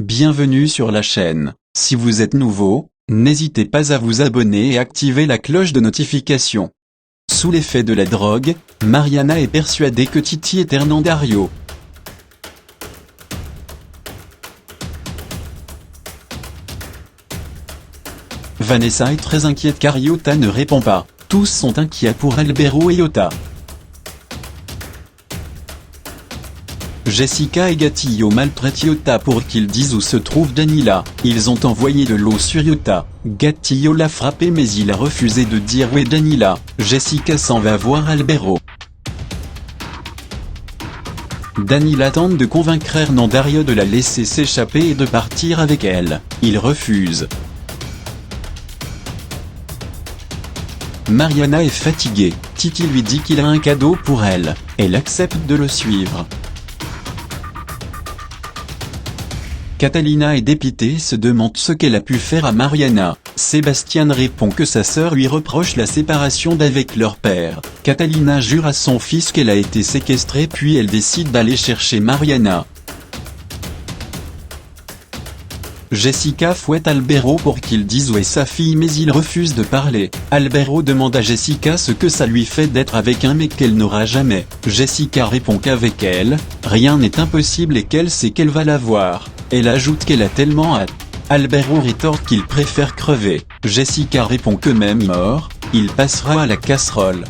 Bienvenue sur la chaîne. Si vous êtes nouveau, n'hésitez pas à vous abonner et activer la cloche de notification. Sous l'effet de la drogue, Mariana est persuadée que Titi est Hernan Dario. Vanessa est très inquiète car Iota ne répond pas. Tous sont inquiets pour Albero et Iota. Jessica et Gatillo maltraitent Iota pour qu'ils disent où se trouve Danila. Ils ont envoyé de l'eau sur Iota. Gatillo l'a frappé mais il a refusé de dire où est Danila. Jessica s'en va voir Albero. Danila tente de convaincre Hernan Dario de la laisser s'échapper et de partir avec elle. Il refuse. Mariana est fatiguée. Titi lui dit qu'il a un cadeau pour elle. Elle accepte de le suivre. Catalina est dépitée et se demande ce qu'elle a pu faire à Mariana. Sébastien répond que sa sœur lui reproche la séparation d'avec leur père. Catalina jure à son fils qu'elle a été séquestrée puis elle décide d'aller chercher Mariana. Jessica fouette Albero pour qu'il dise où est sa fille mais il refuse de parler. Albero demande à Jessica ce que ça lui fait d'être avec un mec qu'elle n'aura jamais. Jessica répond qu'avec elle, rien n'est impossible et qu'elle sait qu'elle va l'avoir. Elle ajoute qu'elle a tellement hâte. Albero rétorque qu'il préfère crever. Jessica répond que même mort, il passera à la casserole.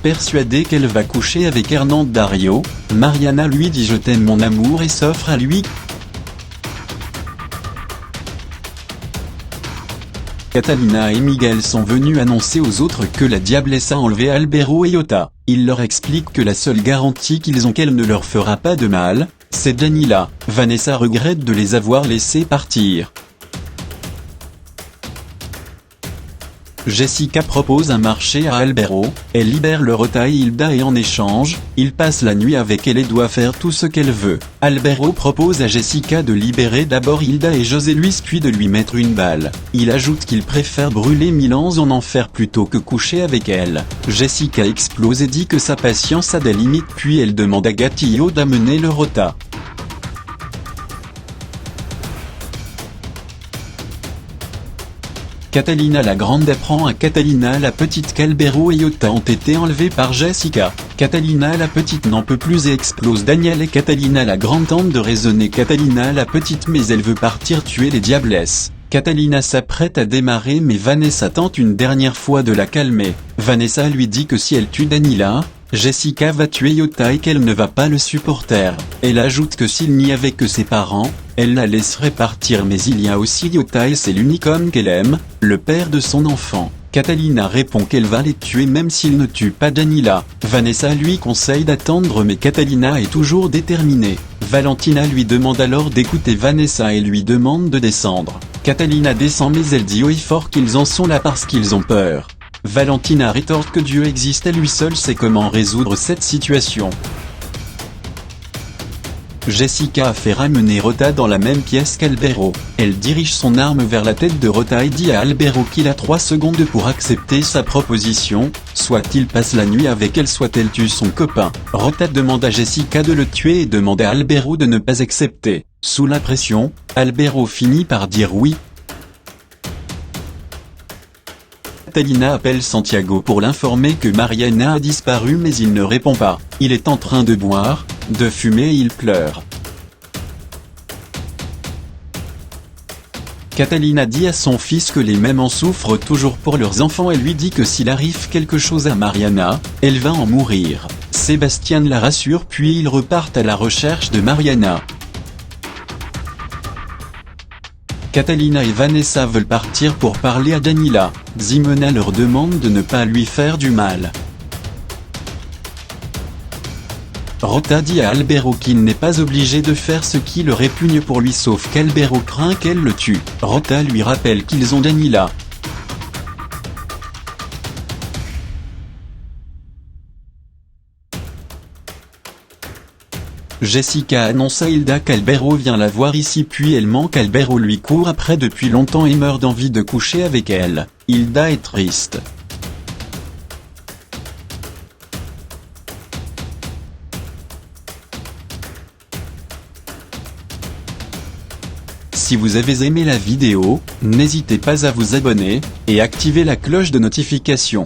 Persuadée qu'elle va coucher avec Hernan Dario, Mariana lui dit « Je t'aime mon amour » et s'offre à lui. Catalina et Miguel sont venus annoncer aux autres que la diablesse a enlevé Albero et Iota. Il leur explique que la seule garantie qu'ils ont qu'elle ne leur fera pas de mal, c'est Danila. Vanessa regrette de les avoir laissés partir. Jessica propose un marché à Albero, elle libère le Rota et Hilda et en échange, il passe la nuit avec elle et doit faire tout ce qu'elle veut. Albero propose à Jessica de libérer d'abord Hilda et José Luis puis de lui mettre une balle. Il ajoute qu'il préfère brûler 1000 ans en enfer plutôt que coucher avec elle. Jessica explose et dit que sa patience a des limites puis elle demande à Gatillo d'amener le Rota. Catalina la Grande apprend à Catalina la Petite qu'Albero et Iota ont été enlevés par Jessica. Catalina la Petite n'en peut plus et explose Daniel et Catalina la Grande tente de raisonner Catalina la Petite mais elle veut partir tuer les diablesses. Catalina s'apprête à démarrer mais Vanessa tente une dernière fois de la calmer. Vanessa lui dit que si elle tue Danila, Jessica va tuer Iota et qu'elle ne va pas le supporter. Elle ajoute que s'il n'y avait que ses parents, elle la laisserait partir mais il y a aussi Iota et c'est l'unique homme qu'elle aime, le père de son enfant. Catalina répond qu'elle va les tuer même s'il ne tue pas Danila. Vanessa lui conseille d'attendre mais Catalina est toujours déterminée. Valentina lui demande alors d'écouter Vanessa et lui demande de descendre. Catalina descend mais elle dit haut et fort qu'ils en sont là parce qu'ils ont peur. Valentina rétorque que Dieu existe et lui seul sait comment résoudre cette situation. Jessica a fait ramener Rota dans la même pièce qu'Albero. Elle dirige son arme vers la tête de Rota et dit à Albero qu'il a 3 secondes pour accepter sa proposition, soit il passe la nuit avec elle soit elle tue son copain. Rota demande à Jessica de le tuer et demande à Albero de ne pas accepter. Sous la pression, Albero finit par dire oui. Catalina appelle Santiago pour l'informer que Mariana a disparu mais il ne répond pas. Il est en train de boire, de fumer et il pleure. Catalina dit à son fils que les mêmes en souffrent toujours pour leurs enfants et lui dit que s'il arrive quelque chose à Mariana, elle va en mourir. Sébastien la rassure puis ils repartent à la recherche de Mariana. Catalina et Vanessa veulent partir pour parler à Danila. Ximena leur demande de ne pas lui faire du mal. Rota dit à Albero qu'il n'est pas obligé de faire ce qui le répugne pour lui sauf qu'Albero craint qu'elle le tue. Rota lui rappelle qu'ils ont Danila. Jessica annonce à Hilda qu'Albero vient la voir ici puis elle ment qu'Albero lui court après depuis longtemps et meurt d'envie de coucher avec elle. Hilda est triste. Si vous avez aimé la vidéo, n'hésitez pas à vous abonner, et activer la cloche de notification.